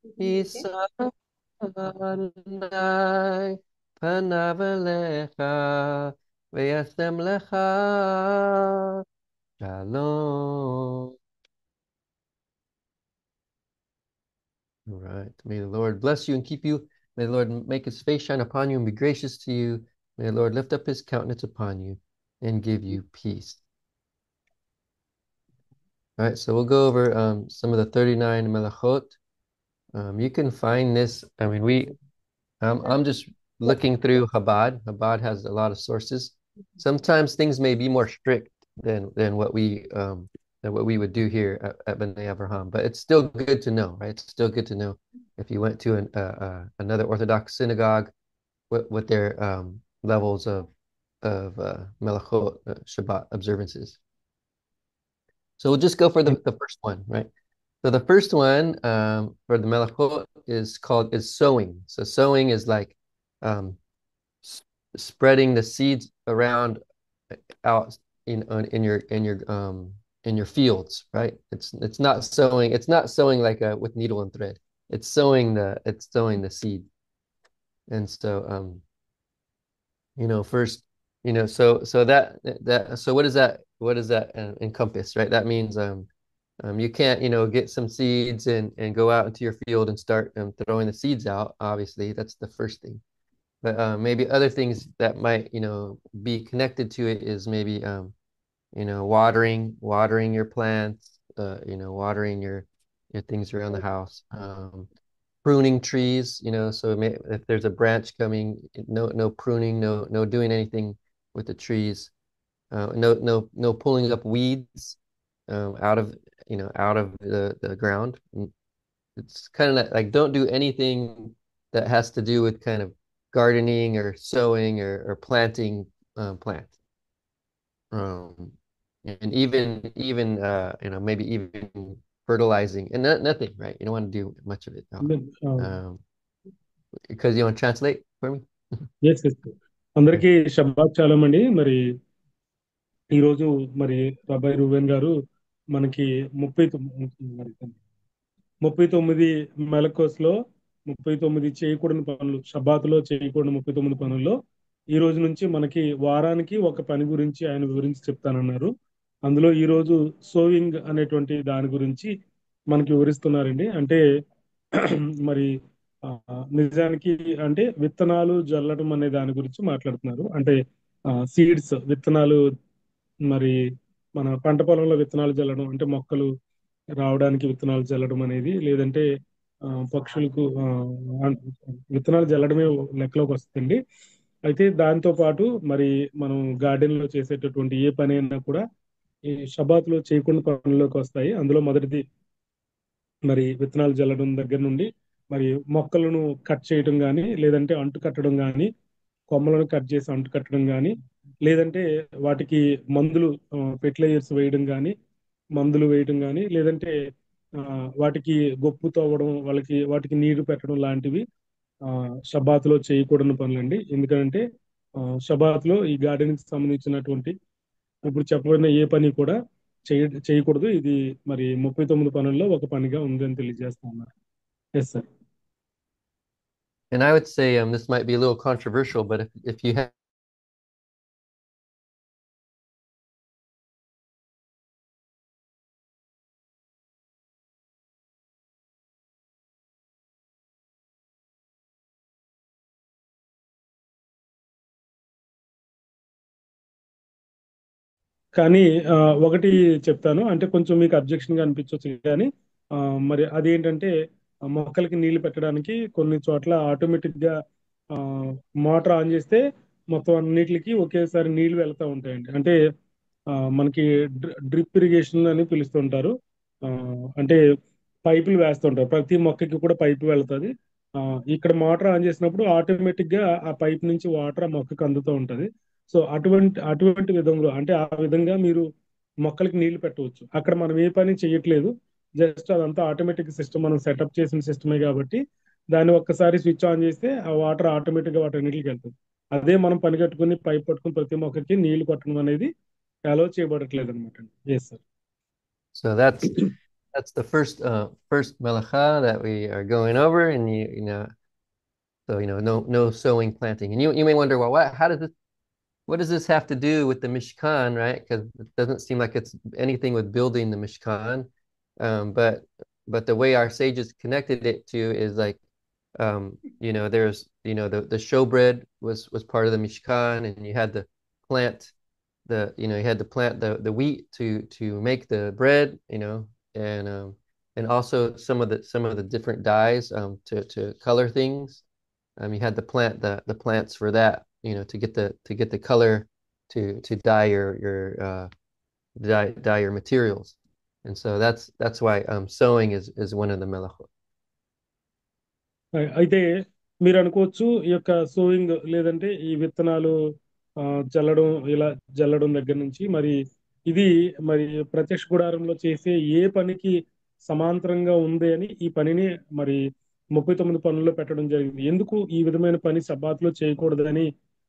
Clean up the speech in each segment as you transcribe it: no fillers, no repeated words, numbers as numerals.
Isa Adonai panav elecha v'yasem lecha shalom. All right. May the Lord bless you and keep you. May the Lord make his face shine upon you and be gracious to you. May the Lord lift up his countenance upon you and give you peace. All right, so we'll go over some of the 39 melachot. You can find this. I mean, I'm just looking through Chabad. Chabad has a lot of sources. Sometimes things may be more strict than what we would do here at B'nai Avraham, but it's still good to know, right? It's still good to know if you went to another Orthodox synagogue, what their levels of Melachot Shabbat observances. So we'll just go for the first one, right? So the first one for the Melachot is sowing. So sowing is like um, spreading the seeds around out in your fields, right? It's not sowing like with needle and thread. It's sowing the seed. And so first, so what does that encompass, right? That means you can't, get some seeds and go out into your field and start throwing the seeds out. Obviously, that's the first thing. But maybe other things that might, be connected to it is maybe, watering your plants, watering your things around the house, pruning trees, so if there's a branch coming, no pruning, no doing anything with the trees, no pulling up weeds out of the ground. It's kind of like don't do anything that has to do with kind of gardening or sowing or planting plants. Um, and even maybe even fertilizing and nothing, right? You don't want to do much of it. No. Um, because you want to translate for me? Yes yes అందరికీ Shabbat shalom అండి. మరి ఈరోజు మరి రాబాయ్ Reuben గారు మనకి 39 మెలకువస్లో 39 చేయకూడని పనులు, షబ్బాతులో చేయకూడని 39 పనుల్లో ఈ రోజు నుంచి మనకి వారానికి ఒక పని గురించి ఆయన వివరించి చెప్తానన్నారు. అందులో ఈ రోజు సోవింగ్ అనేటువంటి దాని గురించి మనకి వివరిస్తున్నారండి. అంటే మరి నిజానికి అంటే విత్తనాలు జల్లడం అనే దాని గురించి మాట్లాడుతున్నారు. అంటే సీడ్స్ విత్తనాలు, మరి మన పంట పొలంలో విత్తనాలు చల్లడం అంటే మొక్కలు రావడానికి విత్తనాలు చల్లడం అనేది, లేదంటే పక్షులకు విత్తనాలు చల్లడమే లెక్కలోకి వస్తుందండి. అయితే దాంతో పాటు మరి మనం గార్డెన్ లో చేసేటటువంటి ఏ పని అయినా కూడా ఈ షబాత్ లో చేయకుండా పనుల్లోకి వస్తాయి. అందులో మొదటిది మరి విత్తనాలు జల్లడం దగ్గర నుండి మరి మొక్కలను కట్ చేయడం కానీ, లేదంటే అంటు కట్టడం కానీ, కొమ్మలను కట్ చేసి అంటు కట్టడం కానీ, లేదంటే వాటికి మందులు ఫెర్టిలైజర్స్ వేయడం కానీ, మందులు వేయడం కానీ, లేదంటే ఆ, వాటికి గొప్పు తవ్వడం, వాటికి నీరు పెట్టడం లాంటివి ఆ షబాత్లో చేయకూడని పనులండి. ఎందుకంటే షబాత్లో ఈ గార్డెనింగ్ సంబంధించినటువంటి ఇప్పుడు చెప్పబడిన ఏ పని కూడా చేయకూడదు. ఇది మరి 39 పనుల్లో ఒక పనిగా ఉందని తెలియజేస్తా ఉన్నారు. Yes sir. And I would say this might be a little controversial, but if you have కానీ ఆ, ఒకటి చెప్తాను, అంటే కొంచెం మీకు అబ్జెక్షన్ గా అనిపించవచ్చు కానీ ఆ, మరి అదేంటంటే మొక్కలకి నీళ్లు పెట్టడానికి కొన్ని చోట్ల ఆటోమేటిక్ గా మోటార్ ఆన్ చేస్తే మొత్తం అన్నిటికి ఒకేసారి నీళ్లు వెళ్తా ఉంటాయండి. అంటే మనకి డ్రిప్ ఇరిగేషన్ అని పిలుస్తుంటారు. ఆ, అంటే పైపులు వేస్తుంటారు, ప్రతి మొక్కకి కూడా పైపు వెళ్తుంది. ఆ, ఇక్కడ మోటార్ ఆన్ చేసినప్పుడు ఆటోమేటిక్ గా ఆ పైప్ నుంచి వాటర్ ఆ మొక్కకు అందుతూ ఉంటది. సో అటువంటి విధంలో అంటే ఆ విధంగా మీరు మొక్కలకి నీళ్లు పెట్టవచ్చు. అక్కడ మనం ఏ పని చేయట్లేదు, జస్ట్ అదంతా ఆటోమేటిక్ సిస్టమ్, మనం సెటప్ చేసిన సిస్టమే కాబట్టి దాన్ని ఒక్కసారి స్విచ్ ఆన్ చేస్తే ఆ వాటర్ ఆటోమేటిక్ గా వాటన్నిటికి వెళ్తుంది. అదే మనం పని కట్టుకుని పైప్ పట్టుకుని ప్రతి మొక్కకి నీళ్లు కొట్టడం అనేది అలో చేయబడట్లేదు అనమాట. Yes sir. so that's that's the first melacha that we are going over, and so no sowing, planting, and you may wonder, well, what does this have to do with the Mishkan, right? Because it doesn't seem like it's anything with building the Mishkan, but the way our sages connected it to is like, there's the showbread was part of the Mishkan, and you had to plant the wheat to make the bread, and also some of the different dyes to color things. You had to plant the plants for that, to get the color to dye your materials. And so that's why sewing is one of the melachot. అయితే మీరు అనుకోవచ్చు ఈ యొక్క sowing లేదంటే ఈ విత్తనాలు ఆ, చల్లడం ఇలా జల్లడం దగ్గర నుంచి మరి ఇది మరి ప్రత్యక్ష గుడారంలో చేసే ఏ పనికి సమాంతరంగా ఉంది అని ఈ పనిని మరి 39 పనుల్లో పెట్టడం జరిగింది. ఎందుకు ఈ విధమైన పని సబ్బాతులో చేయకూడదని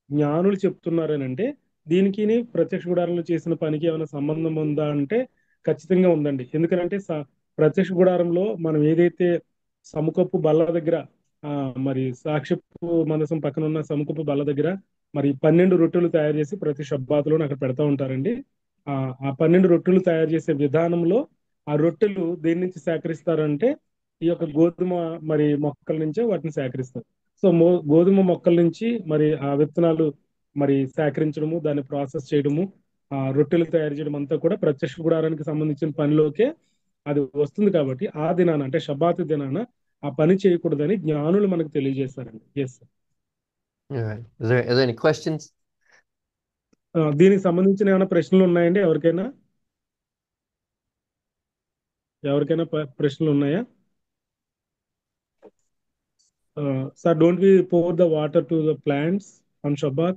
జ్ఞానులు చెప్తున్నారని అంటే దీనికి ప్రత్యక్ష గుడారంలో చేసిన పనికి ఏమైనా సంబంధం ఉందా అంటే ఖచ్చితంగా ఉందండి. ఎందుకంటే ప్రత్యక్ష గుడారంలో మనం ఏదైతే సముఖపు బల్ల దగ్గర ఆ మరి సాక్ష్యపు మందసం పక్కన ఉన్న సముఖపు బల్ల దగ్గర మరి 12 రొట్టెలు తయారు చేసి ప్రతి షబ్బాతులోనే అక్కడ పెడతా ఉంటారండి. ఆ ఆ 12 రొట్టెలు తయారు చేసే విధానంలో ఆ రొట్టెలు దేని నుంచి సేకరిస్తారంటే ఈ యొక్క గోధుమ మరి మొక్కల నుంచే వాటిని సేకరిస్తారు. సో గోధుమ మొక్కల నుంచి మరి ఆ విత్తనాలు మరి సేకరించడము, దాన్ని ప్రాసెస్ చేయడము, ఆ రొట్టెలు తయారు చేయడం అంతా కూడా ప్రత్యక్ష గుడారానికి సంబంధించిన పనిలోకే అది వస్తుంది. కాబట్టి ఆ దినాన అంటే షబాతు దినాన ఆ పని చేయకూడదని జ్ఞానులు మనకు తెలియజేశారండి. Yes. All right. Is there any questions? దీనికి సంబంధించిన ఏమైనా ప్రశ్నలు ఉన్నాయండి? ఎవరికైనా ప్రశ్నలు ఉన్నాయా? Sir, don't we pour the water to the plants on Shabbat?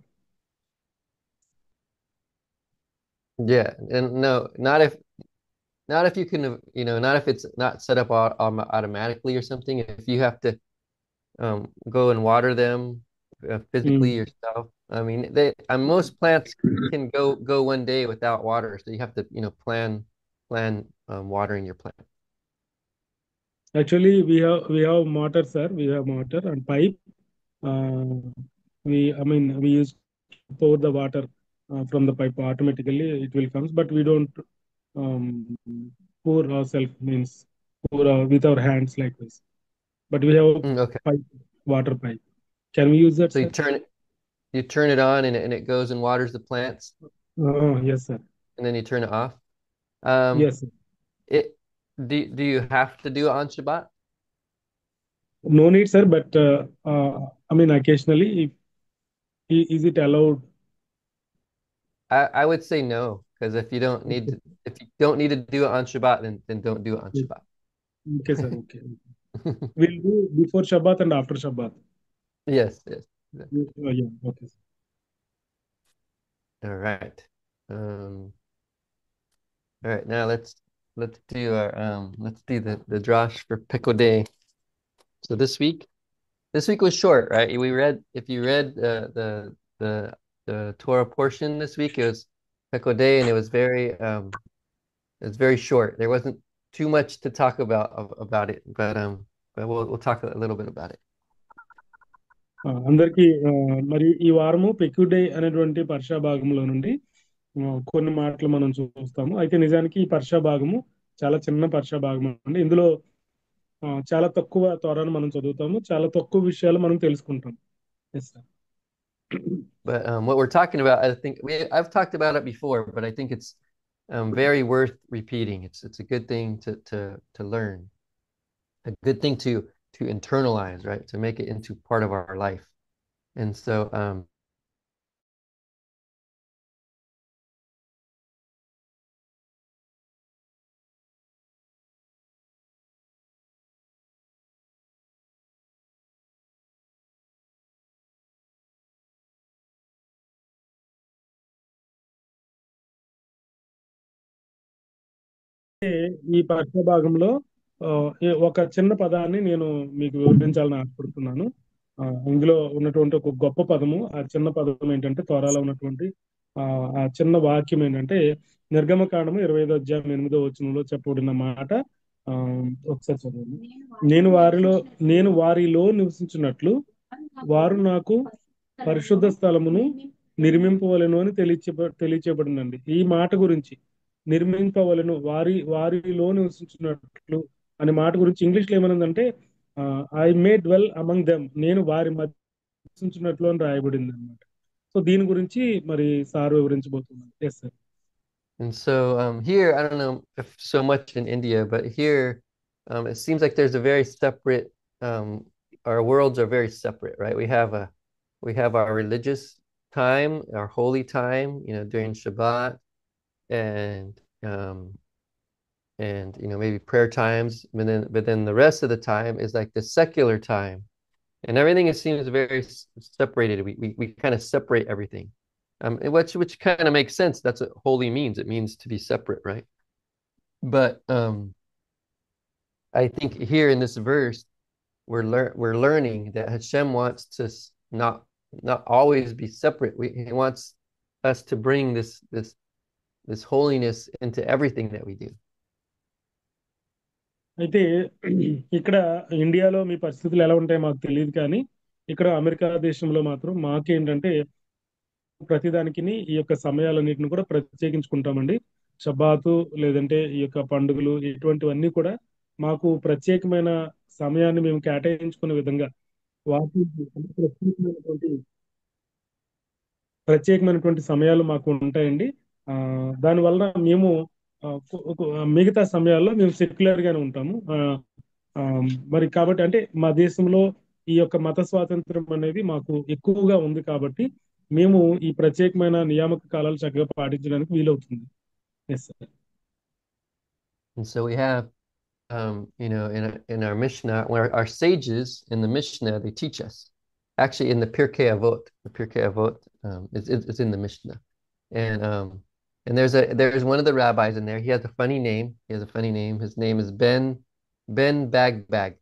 Yeah, and no, not if you can, not if it's not set up automatically or something. If you have to go and water them physically Hmm. yourself. I mean, most plants can go one day without water, so you have to, plan watering your plant. Actually, we have mortar, sir. We have mortar and pipe. Uh, we use to pour the water from the pipe automatically. It will comes, but we don't um, pour ourselves, means pour with our hands like this. But we have a Okay. pipe, water pipe. Can we use that, So sir? you turn it on, and it goes and waters the plants, Yes, sir. and then you turn it off. Um, Yes, sir. it do you have to do it on Shabbat? No need, sir. But occasionally, is it allowed? I would say no, because if you don't need to do it on Shabbat, then don't do it on Okay, Shabbat. okay, sir. Okay. We'll do before Shabbat and after Shabbat. Yes, yes. Yeah. Okay, sir. All right. Um, all right. Now let's do the drash for Pickle Day. So this week was short, right? If you read the Torah portion this week, it was Pickle Day, and it was very short. There wasn't too much to talk about it, but we'll talk a little bit about it. అందరికీ మరి ఈ వారము పెక్యుడే అనేటువంటి పర్షా భాగంలో నుండి కొన్ని మాటలు మనం చూస్తాము. అయితే నిజానికి ఈ పర్షా భాగము చాలా చిన్న పర్షా భాగం అండి. ఇందులో చాలా తక్కువ త్వరను మనం చదువుతాము, చాలా తక్కువ విషయాలు మనం తెలుసుకుంటాం. Yes sir. But what we're talking about, I think I've talked about it before, but I think it's very worth repeating. It's a good thing to learn, a good thing to internalize, right? To make it into part of our life. And so ఈ పర్షా భాగంలో ఆ, ఒక చిన్న పదాన్ని నేను మీకు వివరించాలని ఆశపడుతున్నాను. ఇందులో ఉన్నటువంటి ఒక గొప్ప పదము, ఆ చిన్న పదం ఏంటంటే త్వరలో ఉన్నటువంటి ఆ ఆ చిన్న వాక్యం ఏంటంటే నిర్గమకాండము 25వ అధ్యాయం 8వ వచనంలో చెప్పబడిన మాట, ఆ, ఒకసారి చదవండి. నేను వారిలో నేను వారిలో నివసించున్నట్లు వారు నాకు పరిశుద్ధ స్థలమును నిర్మింపవలెను అని తెలియచేయబడిందండి. ఈ మాట గురించి నిర్మింపవలెను, వారిలో నివసించున్నట్లు అనే మాట గురించి ఇంగ్లీష్ లో ఏమనుందంటే I may dwell among them, నేను వారి మధ్య నివసించున్నట్లు అని రాయబడింది అనమాట. సో దీని గురించి మరి సార్ వివరించబోతున్నారు. Yes sir. And so here, I don't know if so much in India, but here it seems like there's a very separate, our worlds are very separate, right? We have our religious time, our holy time, during Shabbat and maybe prayer times, but then the rest of the time is like the secular time. And everything it seems very separated. We kind of separate everything. Which kind of makes sense. That's what holy means. It means to be separate, right? But I think here in this verse, we're learning that Hashem wants to not always be separate. He wants us to bring this holiness into everything that we do. అయితే ఇక్కడ ఇండియాలో మీ పరిస్థితులు ఎలా ఉంటాయో మాకు తెలియదు, కానీ ఇక్కడ అమెరికా దేశంలో మాత్రం మాకేంటంటే ప్రతిదానికి ఈ యొక్క సమయాలన్నిటిని కూడా ప్రత్యేకించుకుంటామండి. షబ్బాతు లేదంటే ఈ యొక్క పండుగలు ఇటువంటివన్నీ కూడా మాకు ప్రత్యేకమైన సమయాన్ని మేము కేటాయించుకునే విధంగా వాటి ప్రత్యేకమైనటువంటి ప్రత్యేకమైనటువంటి సమయాలు మాకు ఉంటాయండి. ఆ దానివల్ల మేము మిగతా సమయాల్లో మేము సెక్యులర్ గానే ఉంటాము. ఆ, మరి కాబట్టి అంటే మా దేశంలో ఈ యొక్క మత స్వాతంత్రం అనేది మాకు ఎక్కువగా ఉంది కాబట్టి మేము ఈ ప్రత్యేకమైన నియామక కాలాలు చక్కగా పాటించడానికి వీలవుతుంది. Yes sir. And so we have, in our Mishnah, where our sages in the Mishnah, they teach us. Actually, in the Pirkei Avot is in the Mishnah, and there's one of the rabbis in there. He has a funny name. He has a funny name. His name is Ben Bagbag.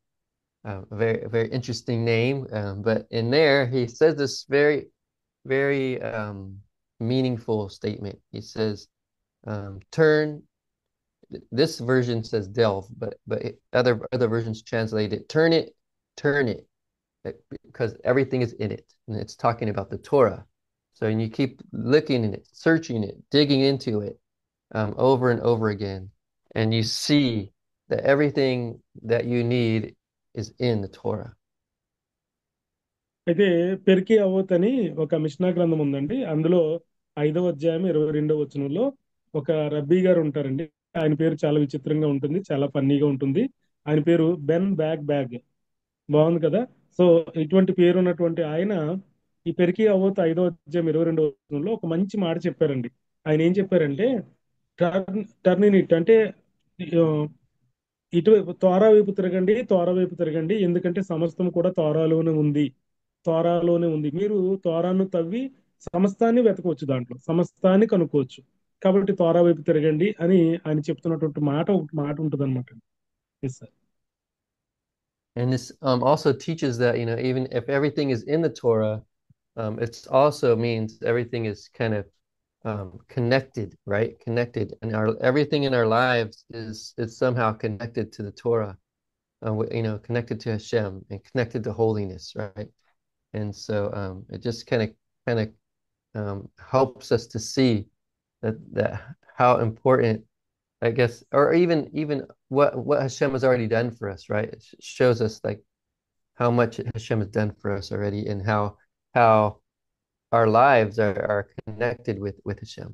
A very interesting name. But in there, he says this very very meaningful statement. He says, "Turn." This version says delve, but other versions translate it, turn it, because everything is in it, and it's talking about the Torah. So and you keep looking in it, searching it, digging into it over and over again, and you see that everything that you need is in the Torah. అయితే పెరికి అవోత్ అని ఒక మిష్నా గ్రంథం ఉందండి. అందులో 5వ అధ్యాయం 22వ వచనంలో ఒక రబ్బీ గారు ఉంటారండి. ఆయన పేరు చాలా విచిత్రంగా ఉంటుంది, చాలా ఫన్నీగా ఉంటుంది. ఆయన పేరు బెన్ బ్యాగ్. బాగుంది కదా. సో ఇటువంటి పేరు ఉన్నటువంటి ఆయన ఈ పెరికి అవోత్ 5వ అధ్యాయం 22వ వచనంలో ఒక మంచి మాట చెప్పారండి. ఆయన ఏం చెప్పారంటే టర్న్ ఇన్ ఇట్ అంటే ఆ, ఇటువైపు తోరా వైపు తిరగండి, ఎందుకంటే సమస్తం కూడా తోరాలోనే ఉంది. మీరు తోరాను తవ్వి సమస్తాన్ని వెతకవచ్చు, దాంట్లో సమస్తాన్ని కనుక్కోవచ్చు. కాబట్టి తోరా వైపు తిరగండి అని ఆయన చెప్తున్నటువంటి ఒక మాట ఉంటుంది అనమాట. Yes sir. And this also teaches that, even if everything is in the Torah, it also means everything is kind of connected, right? Connected, and everything in our lives is somehow connected to the Torah, connected to Hashem and connected to holiness, right? And so it just kind of helps us to see that how important, I guess, or even what Hashem has already done for us, right? It shows us like how much Hashem has done for us already, and how our lives are connected with Hashem.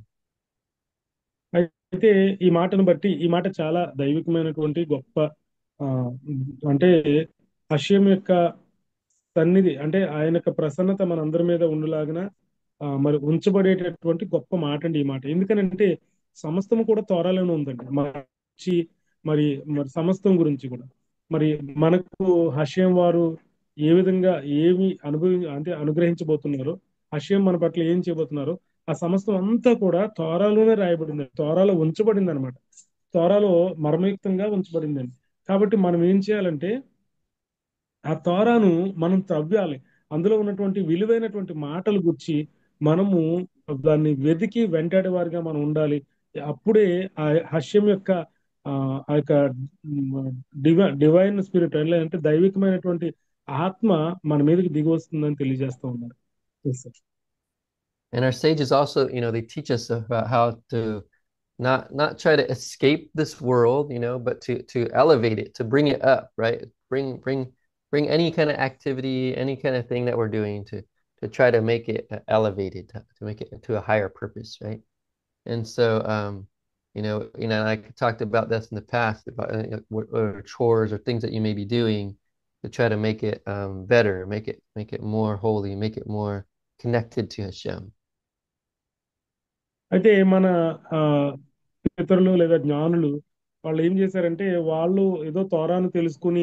అయితే ఈ మాట చాలా దైవికమైనటువంటి గొప్ప ఆ, అంటే Hashem యొక్క సన్నిధి, అంటే ఆయన యొక్క ప్రసన్నత మనందరి మీద ఉండులాగిన మరి ఉంచబడేటటువంటి గొప్ప మాట అండి ఈ మాట. ఎందుకనంటే సమస్తము కూడా తోరాలోనే ఉందండి. మరి మరి సమస్తం గురించి కూడా మరి మనకు హషేం వారు ఏ విధంగా ఏమి అంటే అనుగ్రహించబోతున్నారో, హషేం మన పట్ల ఏం చేయబోతున్నారో ఆ సమస్తం అంతా కూడా తోరాలోనే రాయబడింది, తోరాలో ఉంచబడింది అనమాట. తోరాలో మర్మయుక్తంగా ఉంచబడిందండి. కాబట్టి మనం ఏం చేయాలంటే ఆ తోరాను మనం త్రవ్వాలి. అందులో ఉన్నటువంటి విలువైనటువంటి మాటలు గుర్చి మనము దాన్ని వెతికి వెంటాడే వారిగా మనం ఉండాలి. అప్పుడే ఆ హష్యం యొక్క ఆ యొక్క డివైన్ స్పిరిట్ అంటే దైవికమైనటువంటి ఆత్మ మన మీదకి దిగి వస్తుందని తెలియజేస్తూ ఉన్నారు. Yes sir. And our sages also, they teach us about how to not try to escape this world, but to elevate it, to bring it up, right? Bring any kind of activity, any kind of thing that we're doing to try to make it elevated, to make it to a higher purpose, right? And so, I talked about this in the past about or chores or things that you may be doing to try to make it better, make it more holy, make it more connected to Hashem. అయితే మన ఆ, పితరులు లేదా జ్ఞానులు వాళ్ళు ఏం చేశారంటే వాళ్ళు ఏదో తోరాను తెలుసుకుని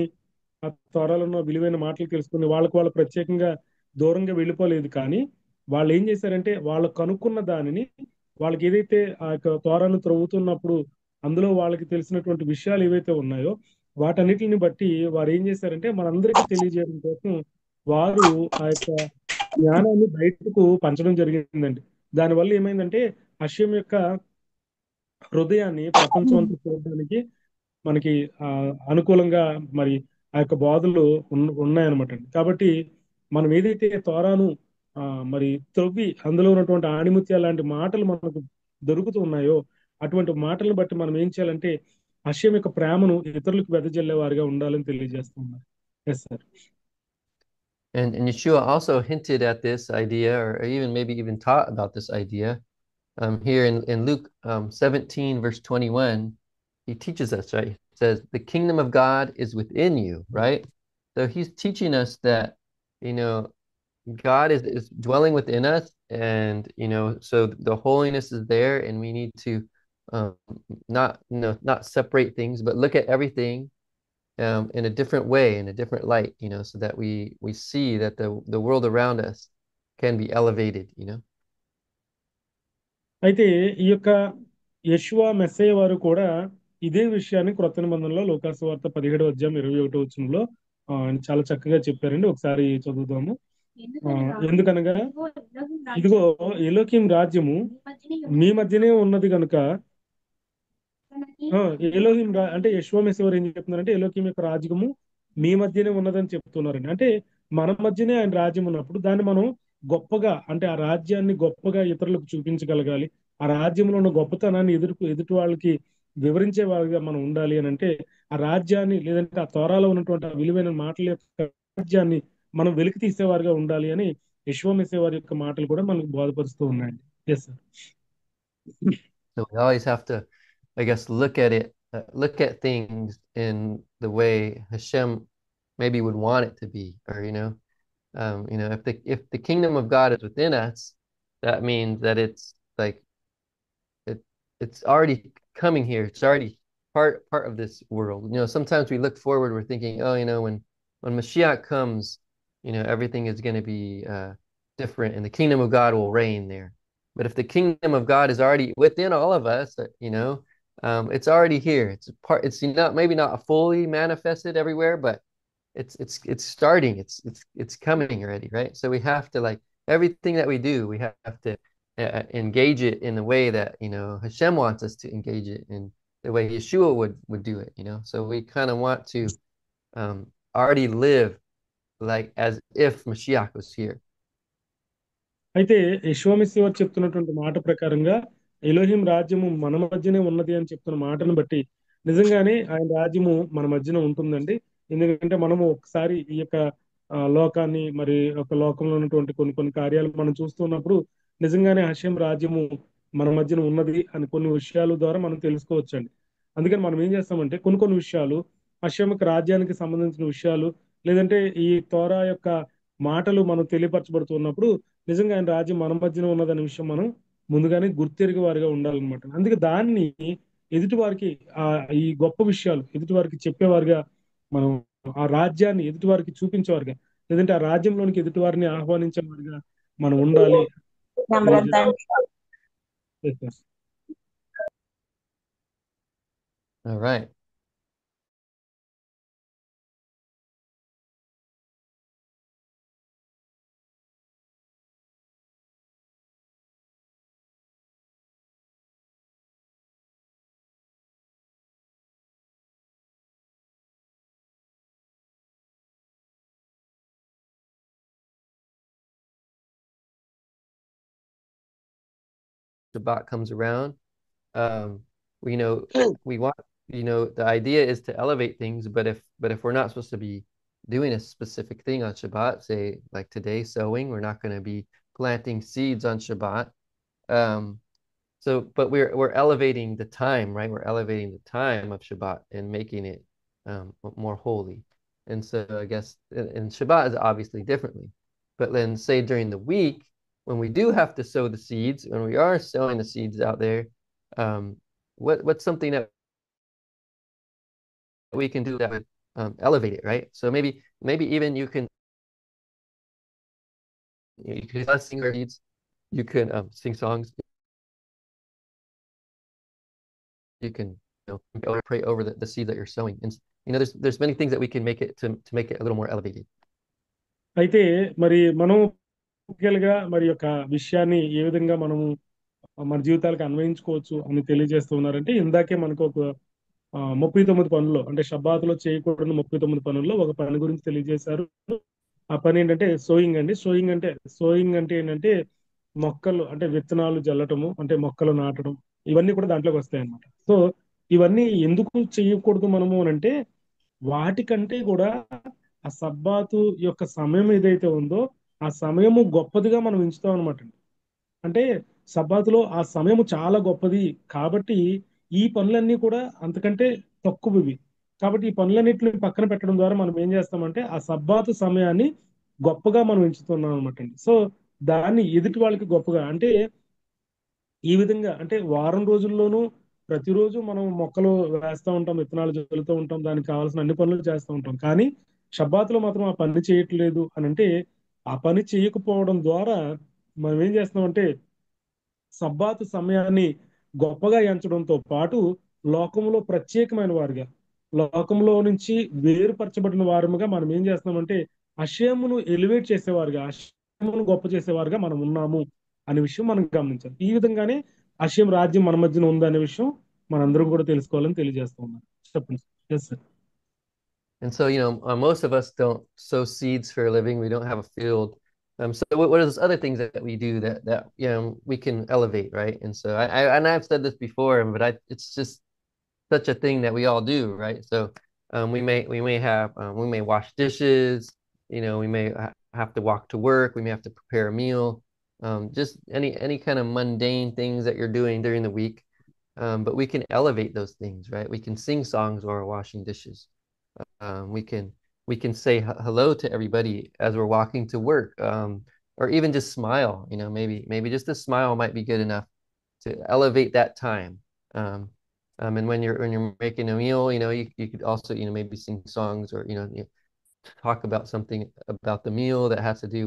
ఆ తోరాలో ఉన్న విలువైన మాటలు తెలుసుకుని వాళ్ళు ప్రత్యేకంగా దూరంగా వెళ్ళిపోలేదు. కానీ వాళ్ళు ఏం చేశారంటే వాళ్ళు కనుక్కున్న దానిని వాళ్ళకి ఏదైతే ఆ యొక్క తోరాను త్రవ్వుతున్నప్పుడు అందులో వాళ్ళకి తెలిసినటువంటి విషయాలు ఏవైతే ఉన్నాయో వాటన్నిటిని బట్టి వారు ఏం చేశారంటే మనందరికీ తెలియజేయడం కోసం వారు ఆ యొక్క జ్ఞానాన్ని బయటకు పంచడం జరిగిందండి. దానివల్ల ఏమైందంటే హషేం యొక్క హృదయాన్ని ప్రపంచం అంతా చూడడానికి మనకి అనుకూలంగా మరి ఆ యొక్క బోధలు ఉన్నాయన్నమాట అండి. కాబట్టి మనం ఏదైతే తోరాను ఆ, మరి త్రవ్వి అందులో ఉన్నటువంటి ఆణిముత్యాలు లాంటి మాటలు మనకు దొరుకుతూ ఉన్నాయో అటువంటి మాటలను బట్టి మనం ఏం చేయాలంటే హషేం యొక్క ప్రేమను ఇతరులకు వెదజల్లే వారిగా ఉండాలని తెలియజేస్తూ ఉన్నారు. Yes sir. And Yeshua also hinted at this idea, or even maybe even taught about this idea. Here in Luke 17, verse 21, he teaches us, right? He says, the kingdom of God is within you, right? So he's teaching us that, you know, God is dwelling within us, and so the holiness is there, and we need to um, not separate things, but look at everything in a different way, in a different light, so that we see that the world around us can be elevated. అయితే ఈ యొక్క యెషువా మెస్సయ్య వారు కూడా ఇదే విషయాన్ని క్రొత్త నిబంధనలో లూకాసు వార్త 17 అధ్యాయం 21 వచనంలో ఆయన చాలా చక్కగా చెప్పారండి. ఒకసారి చదువుదాము. ఎందుకనగా ఇదిగో ఎలోకీం రాజ్యము మీ మధ్యనే ఉన్నది కనుక అంటే యశ్వమేశ్వర్ ఏం చెప్తున్నారంటే ఎలోకీం యొక్క రాజ్యము మీ మధ్యనే ఉన్నదని చెప్తున్నారండి. అంటే మన మధ్యనే ఆయన రాజ్యం ఉన్నప్పుడు దాన్ని మనం గొప్పగా అంటే ఆ రాజ్యాన్ని గొప్పగా ఇతరులకు చూపించగలగాలి. ఆ రాజ్యంలో ఉన్న గొప్పతనాన్ని ఎదుటి వాళ్ళకి వివరించే వారిగా మనం ఉండాలి అని అంటే ఆ రాజ్యాన్ని లేదంటే ఆ తోరాలో ఉన్నటువంటి ఆ విలువైన మాటల యొక్క రాజ్యాన్ని మనం వెలికి తీసేవారుగా ఉండాలి అని యశ్వమేశ్వర్ యొక్క మాటలు కూడా మనకు బోధపరుస్తూ ఉన్నాయండి. Yes sir. So we always have to, I guess, look at things in the way Hashem maybe would want it to be, or if the kingdom of God is within us, that means that it's like it it's already coming here. It's already part of this world. Sometimes we look forward, we're thinking, oh, when Mashiach comes, everything is going to be different, and the kingdom of God will reign there. But if the kingdom of God is already within all of us, it's already here. It's a part. It's not maybe not fully manifested everywhere, but it's starting. It's coming already, right? So we have to like everything that we do, we have to engage it in the way that Hashem wants us to engage it in the way Yeshua would do it. So we kind of want to already live like as if Mashiach was here. అయితే యెషోమిశివర్ చెప్తున్నటువంటి మాట ప్రకారంగా ఎలోహిం రాజ్యము మన మధ్యనే ఉన్నది అని చెప్తున్న మాటను బట్టి నిజంగానే ఆయన రాజ్యము మన మధ్యన ఉంటుందండి. ఎందుకంటే మనము ఒకసారి ఈ యొక్క లోకాన్ని మరి ఒక లోకంలో ఉన్నటువంటి కొన్ని కొన్ని కార్యాలు మనం చూస్తున్నప్పుడు నిజంగానే హషేం రాజ్యము మన మధ్యన ఉన్నది అని కొన్ని విషయాల ద్వారా మనం తెలుసుకోవచ్చండి. అందుకని మనం ఏం చేస్తామంటే కొన్ని కొన్ని విషయాలు హషేం యొక్క రాజ్యానికి సంబంధించిన విషయాలు లేదంటే ఈ తోరా యొక్క మాటలు మనం తెలియపరచబడుతున్నప్పుడు నిజంగా ఆయన రాజ్యం మన మధ్యన ఉన్నదనే విషయం మనం ముందుగానే గుర్తెరిగే వారిగా ఉండాలన్నమాట. అందుకే దాన్ని ఎదుటి వారికి ఆ ఈ గొప్ప విషయాలు ఎదుటి వారికి చెప్పేవారుగా మనం ఆ రాజ్యాన్ని ఎదుటి వారికి చూపించేవారుగా లేదంటే ఆ రాజ్యంలోనికి ఎదుటి వారిని ఆహ్వానించేవారుగా మనం ఉండాలి. All right. Shabbat comes around. Um, we know we want, the idea is to elevate things, but if we're not supposed to be doing a specific thing on Shabbat, say like today sowing, we're not going to be planting seeds on Shabbat. Um, but we're elevating the time, right? We're elevating the time of Shabbat and making it more holy. And so I guess, and Shabbat is obviously differently. But then say during the week, when we do have to sow the seeds, when we are sowing the seeds out there, um, what's something that we can do that would elevate it, right? So maybe even you can sing our seeds, you can sing songs, you can pray over the seed that you're sowing, and there's many things that we can make it to make it a little more elevated. అయితే మరి మనం గా మరి యొక్క విషయాన్ని ఏ విధంగా మనము మన జీవితాలకు అన్వయించుకోవచ్చు అని తెలియజేస్తూ ఉన్నారంటే ఇందాకే మనకు ఒక 39 పనుల్లో అంటే షబ్బాతులో చేయకూడని 39 పనుల్లో ఒక పని గురించి తెలియజేశారు. ఆ పని ఏంటంటే సోయింగ్ అండి. సోయింగ్ అంటే ఏంటంటే మొక్కలు అంటే విత్తనాలు జల్లటము అంటే మొక్కలు నాటడం ఇవన్నీ కూడా దాంట్లోకి వస్తాయి అన్నమాట. సో ఇవన్నీ ఎందుకు చేయకూడదు మనము అని అంటే వాటికంటే కూడా ఆ సబ్బాతు యొక్క సమయం ఏదైతే ఉందో ఆ సమయము గొప్పదిగా మనం ఎంచుతాం అనమాట. అంటే సబ్బాతులో ఆ సమయము చాలా గొప్పది కాబట్టి ఈ పనులన్నీ కూడా అంతకంటే తక్కువవి. కాబట్టి ఈ పనులన్నిటిని పక్కన పెట్టడం ద్వారా మనం ఏం చేస్తామంటే ఆ సబ్బాతు సమయాన్ని గొప్పగా మనం ఎంచుతున్నాం అనమాట అండి. సో దాన్ని ఎదుటి వాళ్ళకి గొప్పగా అంటే ఈ విధంగా అంటే వారం రోజుల్లోనూ ప్రతిరోజు మనం మొక్కలు వేస్తూ ఉంటాం, విత్తనాలు జల్లుతూ ఉంటాం, దానికి కావాల్సిన అన్ని పనులు చేస్తూ ఉంటాం. కానీ షబ్బాతులో మాత్రం ఆ పని చేయట్లేదు అని అంటే ఆ పని చేయకపోవడం ద్వారా మనం ఏం చేస్తున్నాం సబ్బాతు సమయాన్ని గొప్పగా ఎంచడంతో పాటు లోకంలో ప్రత్యేకమైన వారుగా లోకంలో నుంచి వేరుపరచబడిన వారముగా మనం ఏం చేస్తున్నామంటే అషేమును ఎలివేట్ చేసేవారుగా అషేమును గొప్ప చేసేవారుగా మనం ఉన్నాము అనే విషయం మనం గమనించాలి. ఈ విధంగానే అషేం రాజ్యం మన మధ్యన ఉందనే విషయం మనందరం కూడా తెలుసుకోవాలని తెలియజేస్తూ ఉన్నారు. చెప్పండి. Yes sir. And so, most of us don't sow seeds for a living. We don't have a field. So what are those other things that we do that we can elevate, right? And so and I've said this before, but it's just such a thing that we all do, right? So we may wash dishes, we may have to walk to work, we may have to prepare a meal, just any kind of mundane things that you're doing during the week. But we can elevate those things, right? We can sing songs while we're washing dishes. We can say hello to everybody as we're walking to work, or even just smile. Maybe just a smile might be good enough to elevate that time. And when you're making a meal, you could also maybe sing songs, or talk about something about the meal that has to do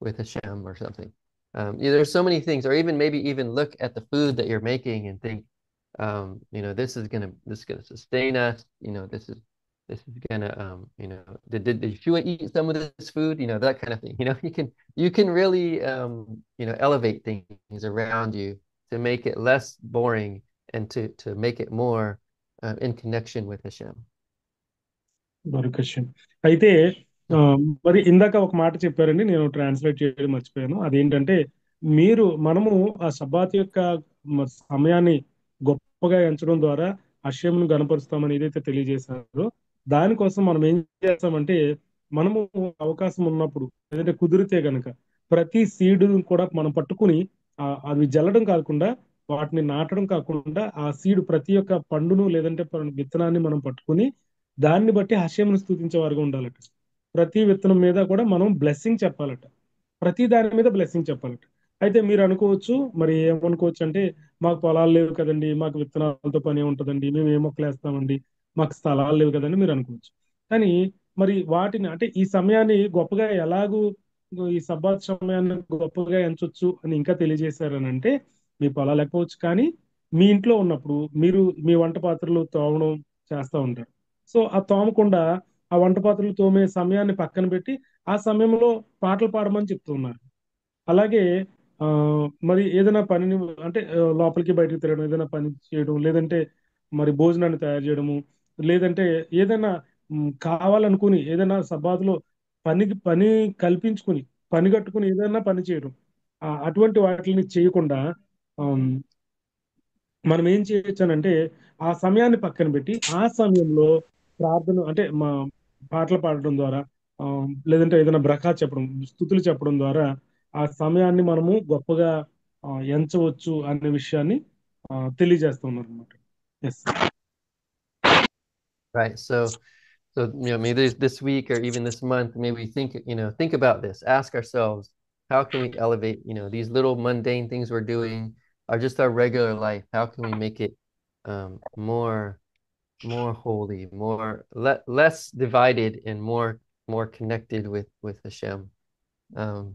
with Hashem or something. There's so many things, or maybe even look at the food that you're making and think, this is gonna sustain us. This is gonna, did you eat some of this food? That kind of thing. You can really, elevate things around you to make it less boring and to make it more in connection with Hashem. Question అయితే ఆ, మరి ఇందాక ఒక మాట చెప్పారండి, నేను translate చేయడం మర్చిపోయాను. అదేంటంటే మనము ఆ సబ్బాత్ యొక్క సమయాన్ని గొప్పగా ఎంచడం ద్వారా అషయంను గణపరుస్తామని ఏదైతే తెలియజేశారో దానికోసం మనం ఏం చేస్తామంటే మనము అవకాశం ఉన్నప్పుడు లేదంటే కుదిరితే గనక ప్రతి సీడ్ కూడా మనం పట్టుకుని అవి జల్లడం కాకుండా వాటిని నాటడం కాకుండా ఆ సీడ్ ప్రతి ఒక్క పండును లేదంటే విత్తనాన్ని మనం పట్టుకుని దాన్ని బట్టి హషేమును స్తుతించే వారుగా ఉండాలట. ప్రతి విత్తనం మీద కూడా మనం బ్లెస్సింగ్ చెప్పాలట. ప్రతి దాని మీద బ్లెస్సింగ్ చెప్పాలట. అయితే మీరు అనుకోవచ్చు, మరి ఏమనుకోవచ్చు అంటే మాకు పొలాలు లేవు కదండి, మాకు విత్తనాలతో పని ఉంటుందండి, మేము ఏ మొక్కలు వేస్తామండి, మాకు స్థలాలు లేవు కదండి మీరు అనుకోవచ్చు. కానీ మరి వాటిని అంటే ఈ సమయాన్ని గొప్పగా ఎలాగూ ఈ సబ్బాత్ సమయాన్ని గొప్పగా ఎంచొచ్చు అని ఇంకా తెలియజేశారని అంటే మీ పొలాలు లేకపోవచ్చు కానీ మీ ఇంట్లో ఉన్నప్పుడు మీరు మీ వంట పాత్రలు తోమడం చేస్తూ ఉంటారు. సో ఆ తోమకుండా ఆ వంట పాత్రలు తోమే సమయాన్ని పక్కన పెట్టి ఆ సమయంలో పాటలు పాడమని చెప్తున్నారు. అలాగే ఆ మరి ఏదైనా పనిని అంటే లోపలికి బయటకు తిరగడం, ఏదైనా పని చేయడం, లేదంటే మరి భోజనాన్ని తయారు చేయడము, లేదంటే ఏదైనా కావాలనుకుని ఏదైనా సబ్బాతులో పని కల్పించుకుని పని కట్టుకుని ఏదైనా పని చేయడం, అటువంటి వాటిని చేయకుండా మనం ఏం చేయొచ్చానంటే ఆ సమయాన్ని పక్కన పెట్టి ఆ సమయంలో ప్రార్థన అంటే మా పాటలు పాడడం ద్వారా ఆ, లేదంటే ఏదైనా బ్రకా చెప్పడం స్థుతులు చెప్పడం ద్వారా ఆ సమయాన్ని మనము గొప్పగా ఎంచవచ్చు అనే విషయాన్ని తెలియజేస్తున్నారు అనమాట. Yes. Right. So, maybe this week or even this month, maybe think about this. Ask ourselves, how can we elevate, these little mundane things we're doing are just our regular life. How can we make it more holy, less divided and more connected with Hashem. Um,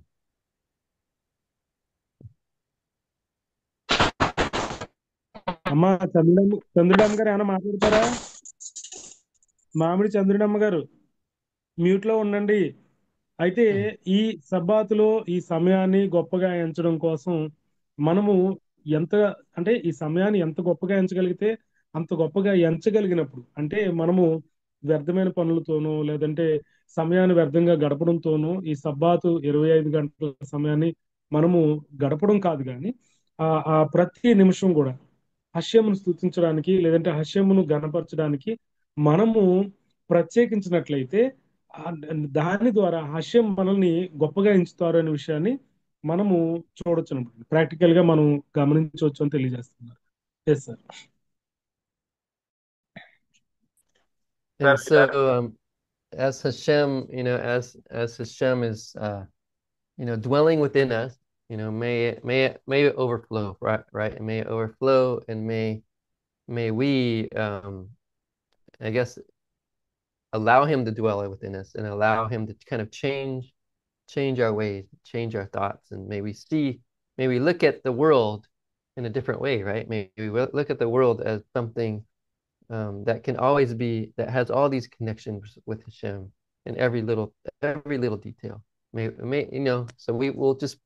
అమ్మా చంద్రుడమ్మ గారు ఏమైనా మాట్లాడతారా? మామిడి చంద్రుడమ్మ గారు mute లో ఉండండి. అయితే ఈ సబ్బాతులో ఈ సమయాన్ని గొప్పగా ఎంచడం కోసం మనము ఎంత అంటే ఈ సమయాన్ని ఎంత గొప్పగా ఎంచగలిగితే అంత గొప్పగా ఎంచగలిగినప్పుడు అంటే మనము వ్యర్థమైన పనులతోనూ లేదంటే సమయాన్ని వ్యర్థంగా గడపడంతోనూ ఈ సబ్బాతు 25 గంటల సమయాన్ని మనము గడపడం కాదు కానీ ఆ ప్రతి నిమిషం కూడా హష్యమును స్తుతించడానికి లేదంటే హష్యమును గణపరచడానికి మనము ప్రత్యేకించినట్లయితే ఆ దాని ద్వారా హాస్యం మనల్ని గొప్పగా ఎంచుతారు అనే విషయాన్ని మనము చూడొచ్చు అనమాట. ప్రాక్టికల్ గా మనం గమనించవచ్చు అని తెలియజేస్తున్నారు. Yes sir. and so as Hashem, as Hashem is dwelling within us, may it overflow, right? May it overflow, and may we, I guess, allow him to dwell within us and allow him to kind of change our ways, change our thoughts, and may we look at the world in a different way, right? Maybe we look at the world as something that has all these connections with Hashem in every little detail. So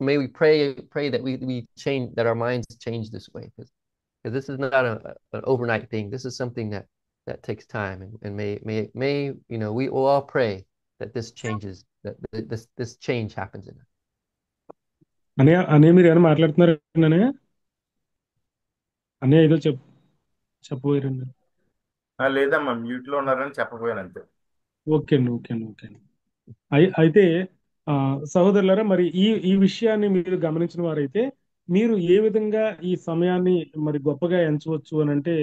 may we pray that we change, that our minds change this way, because this is not an overnight thing. This is something that takes time, and may we will all pray that this changes, that this change happens in us. అనే మీరు ఏమైనా మాట్లాడుతున్నారు అనే అనే ఏదో చెప్పబోయారండి. లేదమ్మా, mute లో ఉన్నారని చెప్పబోయాను అంతే. ఓకే అండి, ఓకే అండి, ఓకే అండి. అయితే ఆ సహోదరులారా, మరి ఈ విషయాన్ని మీరు గమనించిన వారైతే మీరు ఏ విధంగా ఈ సమయాన్ని మరి గొప్పగా ఎంచవచ్చు అని అంటే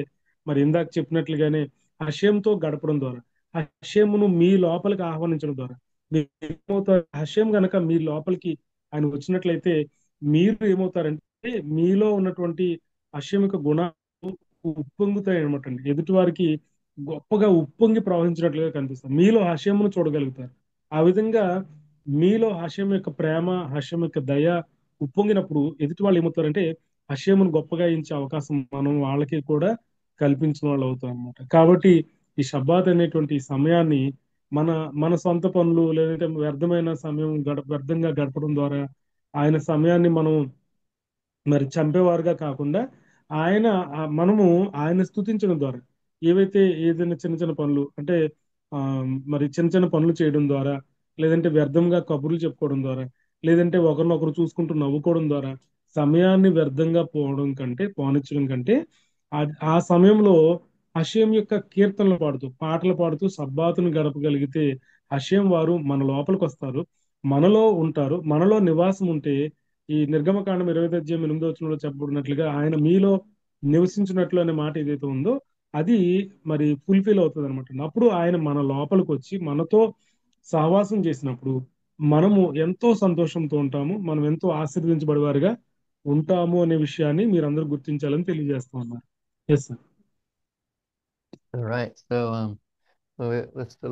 మరి ఇందాక చెప్పినట్లుగానే హష్యంతో గడపడం ద్వారా హష్యమును మీ లోపలికి ఆహ్వానించడం ద్వారా మీరు ఏమవుతారు? హష్యం గనక మీ లోపలికి ఆయన వచ్చినట్లయితే మీరు ఏమవుతారంటే మీలో ఉన్నటువంటి హష్యం యొక్క గుణాలు ఉప్పొంగుతాయి అనమాట అండి. ఎదుటి వారికి గొప్పగా ఉప్పొంగి ప్రవహించినట్లుగా కనిపిస్తారు. మీలో హష్యమును చూడగలుగుతారు. ఆ విధంగా మీలో హర్షం యొక్క ప్రేమ, హర్షం యొక్క దయ ఉప్పొంగినప్పుడు ఎదుటి వాళ్ళు ఏమవుతారంటే హర్షమును గొప్పగా ఇచ్చే అవకాశం మనం వాళ్ళకి కూడా కల్పించిన వాళ్ళు అవుతాం అనమాట. కాబట్టి ఈ షబ్బాత్ అనేటువంటి సమయాన్ని మన మన సొంత పనులు లేదంటే వ్యర్థమైన సమయం వ్యర్థంగా గడపడం ద్వారా ఆయన సమయాన్ని మనం మరి చంపేవారుగా కాకుండా ఆయన మనము ఆయన స్తుతించడం ద్వారా ఏదైనా చిన్న చిన్న పనులు అంటే ఆ మరి చిన్న చిన్న పనులు చేయడం ద్వారా లేదంటే వ్యర్థంగా కబుర్లు చెప్పుకోవడం ద్వారా లేదంటే ఒకరినొకరు చూసుకుంటూ నవ్వుకోవడం ద్వారా సమయాన్ని వ్యర్థంగా పోనిచ్చడం కంటే ఆ సమయంలో హషేం యొక్క కీర్తనలు పాడుతూ పాటలు పాడుతూ సబ్బాతును గడపగలిగితే హషేం వారు మన లోపలికి వస్తారు, మనలో ఉంటారు. మనలో నివాసం ఉంటే ఈ నిర్గమకాండం 25 అధ్యాయం 8వ వచనంలో చెప్పబడినట్లుగా ఆయన మీలో నివసించినట్లు అనే మాట ఏదైతే ఉందో అది మరి ఫుల్ఫిల్ అవుతుంది అనమాట. అప్పుడు ఆయన మన లోపలికి వచ్చి మనతో సహవాసం చేసినప్పుడు మనము ఎంతో సంతోషంతో ఉంటాము, మనం ఎంతో ఆశీర్వదించబడేవారుగా ఉంటాము అనే విషయాన్ని మీరందరూ గుర్తించాలని తెలియజేస్తూ ఉన్నారు. Yes sir. All right. So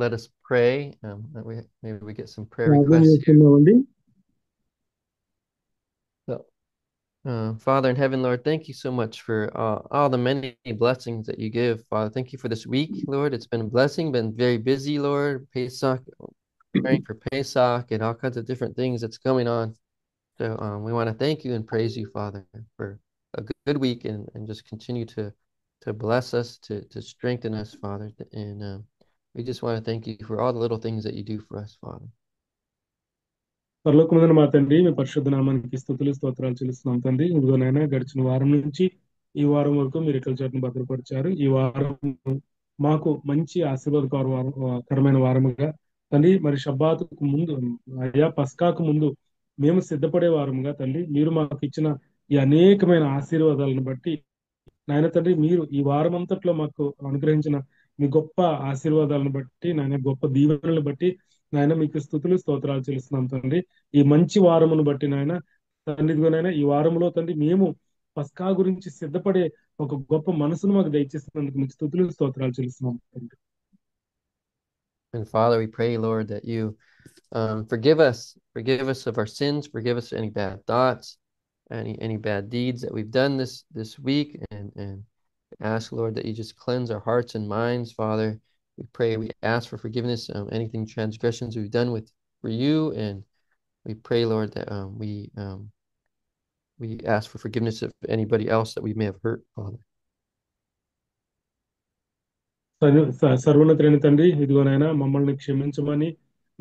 let us pray. Maybe we get some prayer requests here. So, Father in heaven, Lord, thank you so much for all the many blessings that you give, Father. Thank you for this week, Lord. It's been a blessing, been very busy, Lord. Pesach, preparing for Pesach and all kinds of different things that's going on. So we want to thank you and praise you, Father, for a good week, and just continue to bless us, to strengthen us, Father. And we just want to thank you for all the little things that you do for us, Father. పరలోకమందున మా తండ్రి, మీ పరిశుద్ధ నామానికి స్తుతులు స్తోత్రాలు చెల్లిస్తున్నాం తండ్రి. ఇదిగోనైనా గడిచిన వారం నుంచి ఈ వారం వరకు మీరు ఇక్కడ చోటును భద్రపరిచారు. ఈ వారం మాకు మంచి కరమైన వారముగా తండ్రి, మరి షబ్బాతుకు ముందు, అయ్యా పస్కాకు ముందు మేము సిద్ధపడే వారముగా తండ్రి, మీరు మాకు ఇచ్చిన ఈ అనేకమైన ఆశీర్వాదాలను బట్టి నాయన తండ్రి, మీరు ఈ వారం అంతట్లో మాకు అనుగ్రహించిన మీ గొప్ప ఆశీర్వాదాలను బట్టి, నాయన గొప్ప దీవెనలను బట్టి నాయన మీకు స్తుతులు స్తోత్రాలు చెల్లిస్తున్నాం తండ్రి. ఈ మంచి వారమును బట్టి నాయన తండ్రి, ఇదిగోనైనా ఈ వారంలో తండ్రి మేము పస్కా గురించి సిద్ధపడే ఒక గొప్ప మనసును మాకు దయచేస్తున్నందుకు మీకు స్తుతులు స్తోత్రాలు చెల్లిస్తున్నాం తండ్రి. And Father, we pray, Lord, that you forgive us of our sins, forgive us any bad thoughts, any bad deeds that we've done this week, and ask, Lord, that you just cleanse our hearts and minds, Father. We ask for forgiveness, anything transgressions we've done for you, and we pray, Lord, that we ask for forgiveness of anybody else that we may have hurt, Father. సర్వోన్నతుడైన తండ్రి, ఇదిగోనైనా మమ్మల్ని క్షమించమని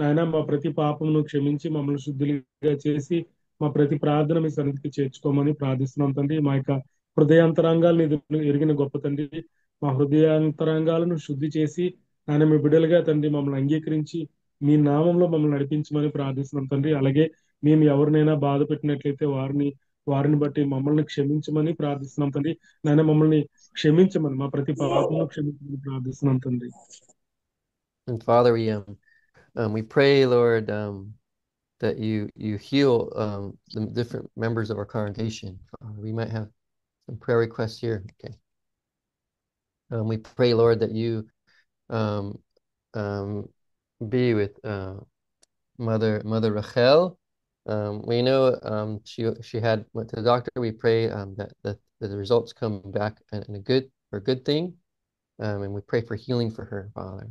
నాయన మా ప్రతి పాపమును క్షమించి మమ్మల్ని శుద్ధులుగా చేసి మా ప్రతి ప్రార్థన మీ సన్నిధికి చేర్చుకోమని ప్రార్థిస్తున్నాం తండ్రి. మా యొక్క హృదయాంతరంగాలను ఎరిగిన గొప్ప తండ్రి, మా హృదయాంతరంగాలను శుద్ధి చేసి నాయన మీ బిడ్డలుగా తండ్రి మమ్మల్ని అంగీకరించి మీ నామంలో మమ్మల్ని నడిపించమని ప్రార్థిస్తున్నాం తండ్రి. అలాగే మేము ఎవరినైనా బాధ పెట్టినట్లయితే వారిని బట్టి మమ్మల్ని క్షమించమని ప్రార్థిస్తున్నాం తండ్రి. నాయన మమ్మల్ని క్షమించమని, మా ప్రతి పాపమును క్షమించమని ప్రార్థిస్తున్నాం తండ్రి. And Father, we pray, Lord, that you heal the different members of our congregation. We might have some prayer requests here. Okay. We pray, Lord, that you um, be with Mother Rachel. We know she went to the doctor. We pray that the results come back in a good thing, and we pray for healing for her, Father.